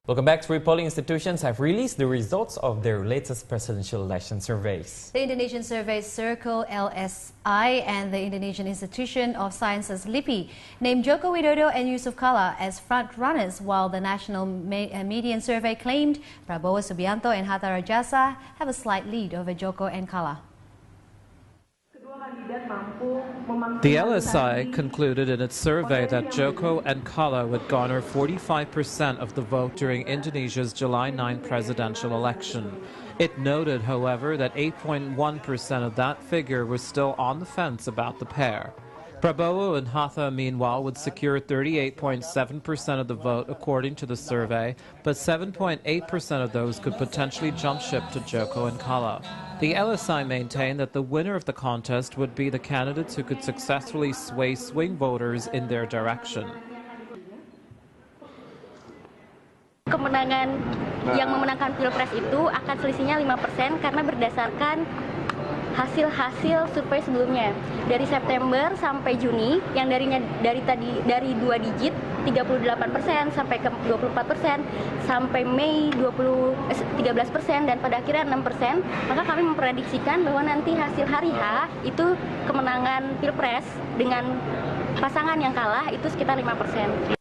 Welcome back. Three polling institutions have released the results of their latest presidential election surveys. The Indonesian survey Circle LSI and the Indonesian Institution of Sciences LIPI named Joko Widodo and Yusuf Kalla as front-runners, while the national median survey claimed Prabowo Subianto and Hatta Rajasa have a slight lead over Joko and Kalla. The LSI concluded in its survey that Joko and Kalla would garner 45% of the vote during Indonesia's July 9 presidential election. It noted, however, that 8.1% of that figure was still on the fence about the pair. Prabowo and Hatta, meanwhile, would secure 38.7% of the vote according to the survey, but 7.8% of those could potentially jump ship to Joko and Kalla. The LSI maintained that the winner of the contest would be the candidates who could successfully sway swing voters in their direction. Kemenangan yang memenangkan Pilpres itu akan selisihnya 5% karena berdasarkan hasil survei sebelumnya. Dari September sampai Juni yang dari 2 digit 38% sampai ke 24%, sampai Mei 13% dan pada akhirnya 6%, maka kami memprediksikan bahwa nanti hasil hari H itu kemenangan Pilpres dengan pasangan yang kalah itu sekitar 5%.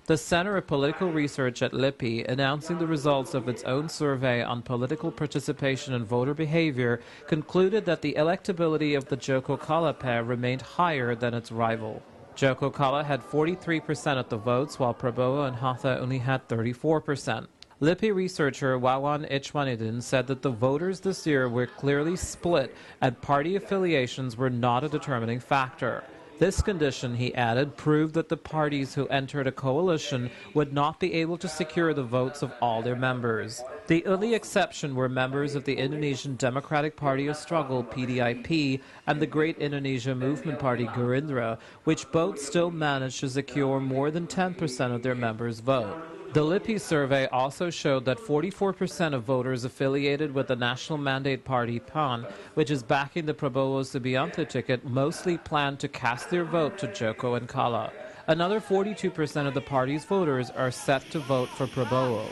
The Center of Political Research at LIPI, announcing the results of its own survey on political participation and voter behavior, concluded that the electability of the Joko-Kalla pair remained higher than its rival. Joko-Kalla had 43% of the votes, while Prabowo and Hatta only had 34%. LIPI researcher Wawan Ichwanidin said that the voters this year were clearly split and party affiliations were not a determining factor. This condition, he added, proved that the parties who entered a coalition would not be able to secure the votes of all their members. The only exception were members of the Indonesian Democratic Party of Struggle, PDIP, and the Great Indonesia Movement Party, Gerindra, which both still managed to secure more than 10% of their members' vote. The LIPI survey also showed that 44% of voters affiliated with the National Mandate Party, PAN, which is backing the Prabowo Subianto ticket, mostly plan to cast their vote to Joko and Kalla. Another 42% of the party's voters are set to vote for Prabowo.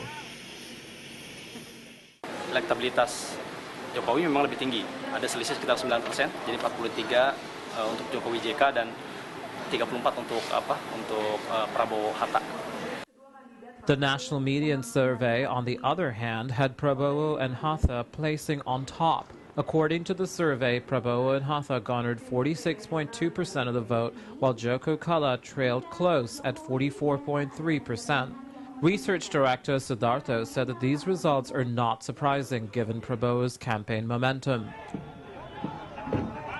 Elektabilitas Jokowi memang lebih tinggi, ada selisih sekitar 9%, jadi 43 untuk Jokowi JK dan 34 untuk Prabowo Hatta. The national median survey, on the other hand, had Prabowo and Hatta placing on top. According to the survey, Prabowo and Hatta garnered 46.2% of the vote, while Joko Kalla trailed close at 44.3%. Research director Siddhartho said that these results are not surprising given Prabowo's campaign momentum.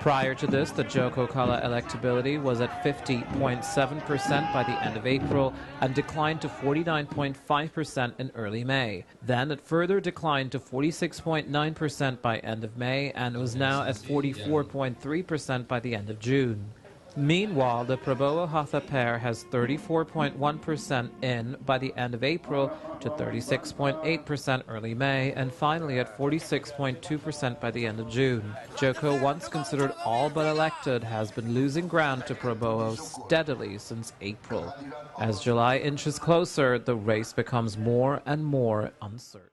Prior to this, the Joko-Kalla electability was at 50.7% by the end of April and declined to 49.5% in early May. Then it further declined to 46.9% by end of May and was now at 44.3% by the end of June. Meanwhile, the Prabowo-Hatta pair has 34.1% in by the end of April to 36.8% early May and finally at 46.2% by the end of June. Joko, once considered all but elected, has been losing ground to Prabowo steadily since April. As July inches closer, the race becomes more and more uncertain.